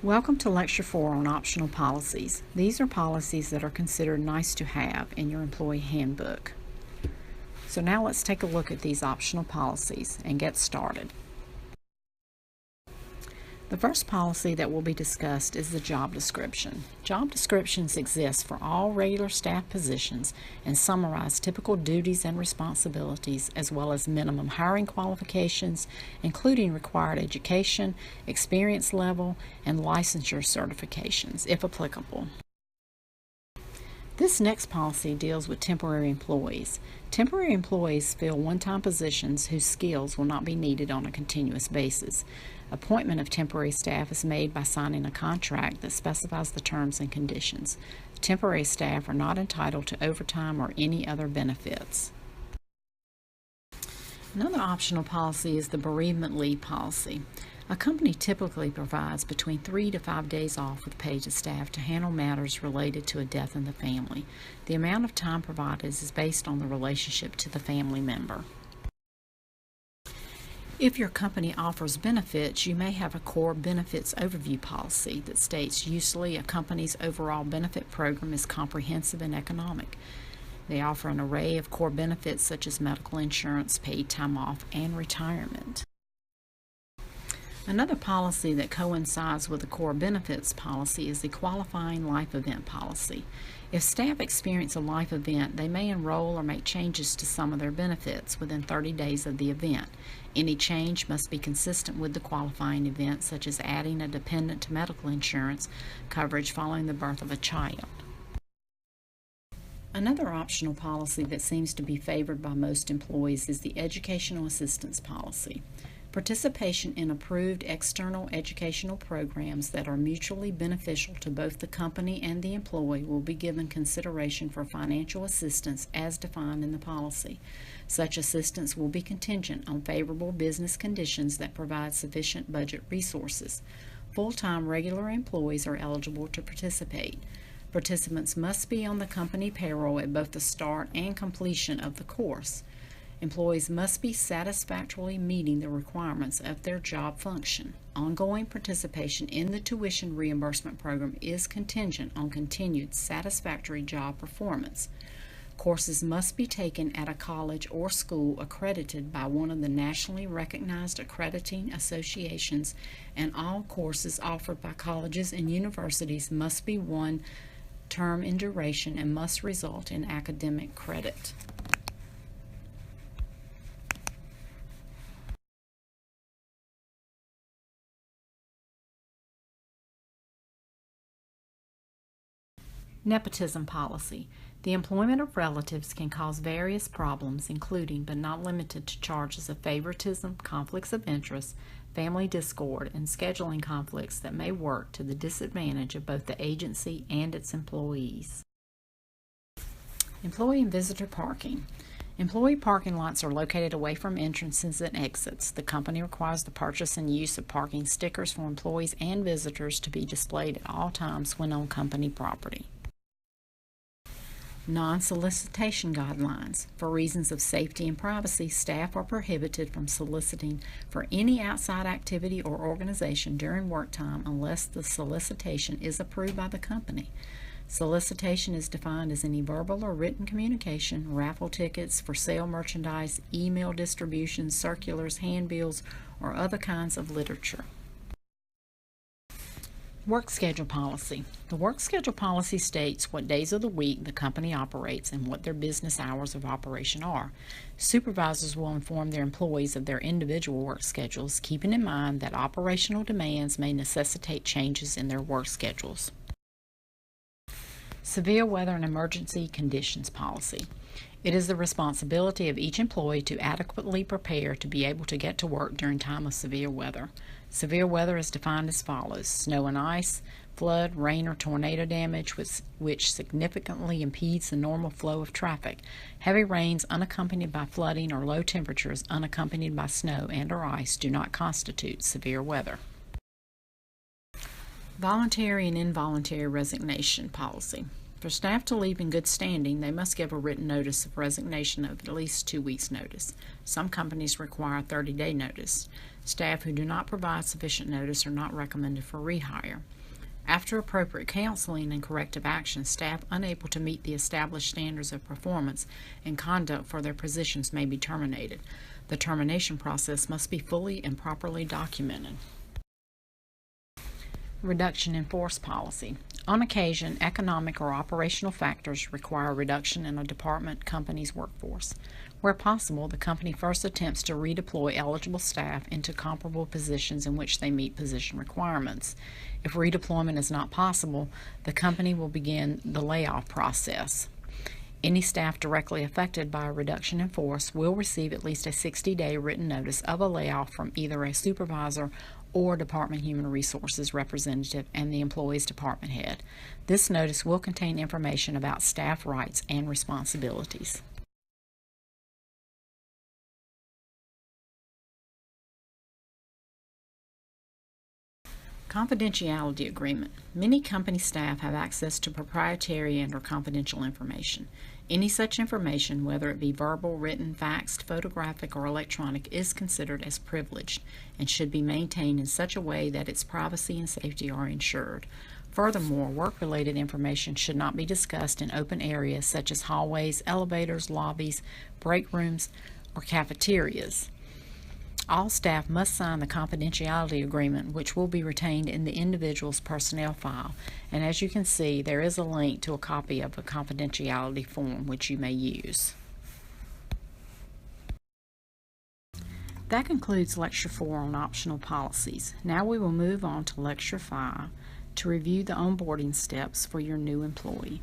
Welcome to Lecture 4 on Optional Policies. These are policies that are considered nice to have in your employee handbook. So now let's take a look at these optional policies and get started. The first policy that will be discussed is the job description. Job descriptions exist for all regular staff positions and summarize typical duties and responsibilities as well as minimum hiring qualifications, including required education, experience level, and licensure certifications, if applicable. This next policy deals with temporary employees. Temporary employees fill one-time positions whose skills will not be needed on a continuous basis. Appointment of temporary staff is made by signing a contract that specifies the terms and conditions. Temporary staff are not entitled to overtime or any other benefits. Another optional policy is the bereavement leave policy. A company typically provides between 3 to 5 days off with pay to staff to handle matters related to a death in the family. The amount of time provided is based on the relationship to the family member. If your company offers benefits, you may have a core benefits overview policy that states usually a company's overall benefit program is comprehensive and economic. They offer an array of core benefits such as medical insurance, paid time off, and retirement. Another policy that coincides with the core benefits policy is the qualifying life event policy. If staff experience a life event, they may enroll or make changes to some of their benefits within 30 days of the event. Any change must be consistent with the qualifying event, such as adding a dependent to medical insurance coverage following the birth of a child. Another optional policy that seems to be favored by most employees is the educational assistance policy. Participation in approved external educational programs that are mutually beneficial to both the company and the employee will be given consideration for financial assistance as defined in the policy. Such assistance will be contingent on favorable business conditions that provide sufficient budget resources. Full-time regular employees are eligible to participate. Participants must be on the company payroll at both the start and completion of the course. Employees must be satisfactorily meeting the requirements of their job function. Ongoing participation in the tuition reimbursement program is contingent on continued satisfactory job performance. Courses must be taken at a college or school accredited by one of the nationally recognized accrediting associations, and all courses offered by colleges and universities must be one term in duration and must result in academic credit. Nepotism policy. The employment of relatives can cause various problems, including but not limited to charges of favoritism, conflicts of interest, family discord, and scheduling conflicts that may work to the disadvantage of both the agency and its employees. Employee and visitor parking. Employee parking lots are located away from entrances and exits. The company requires the purchase and use of parking stickers for employees and visitors to be displayed at all times when on company property. Non-solicitation guidelines. For reasons of safety and privacy, staff are prohibited from soliciting for any outside activity or organization during work time unless the solicitation is approved by the company. Solicitation is defined as any verbal or written communication, raffle tickets, for sale merchandise, email distributions, circulars, handbills, or other kinds of literature. Work schedule policy. The work schedule policy states what days of the week the company operates and what their business hours of operation are. Supervisors will inform their employees of their individual work schedules, keeping in mind that operational demands may necessitate changes in their work schedules. Severe weather and emergency conditions policy. It is the responsibility of each employee to adequately prepare to be able to get to work during time of severe weather. Severe weather is defined as follows: snow and ice, flood, rain, or tornado damage which significantly impedes the normal flow of traffic. Heavy rains unaccompanied by flooding or low temperatures unaccompanied by snow and or ice do not constitute severe weather. Voluntary and involuntary resignation policy. For staff to leave in good standing, they must give a written notice of resignation of at least 2 weeks' notice. Some companies require a 30-day notice. Staff who do not provide sufficient notice are not recommended for rehire. After appropriate counseling and corrective action, staff unable to meet the established standards of performance and conduct for their positions may be terminated. The termination process must be fully and properly documented. Reduction in force policy. On occasion, economic or operational factors require a reduction in a department company's workforce. Where possible, the company first attempts to redeploy eligible staff into comparable positions in which they meet position requirements. If redeployment is not possible, the company will begin the layoff process. Any staff directly affected by a reduction in force will receive at least a 60-day written notice of a layoff from either a supervisor or Department Human Resources representative and the employee's department head. This notice will contain information about staff rights and responsibilities. Confidentiality agreement. Many company staff have access to proprietary and/or confidential information. Any such information, whether it be verbal, written, faxed, photographic, or electronic, is considered as privileged and should be maintained in such a way that its privacy and safety are ensured. Furthermore, work-related information should not be discussed in open areas such as hallways, elevators, lobbies, break rooms, or cafeterias. All staff must sign the confidentiality agreement, which will be retained in the individual's personnel file. And as you can see, there is a link to a copy of a confidentiality form which you may use. That concludes Lecture 4 on optional policies. Now we will move on to Lecture 5 to review the onboarding steps for your new employee.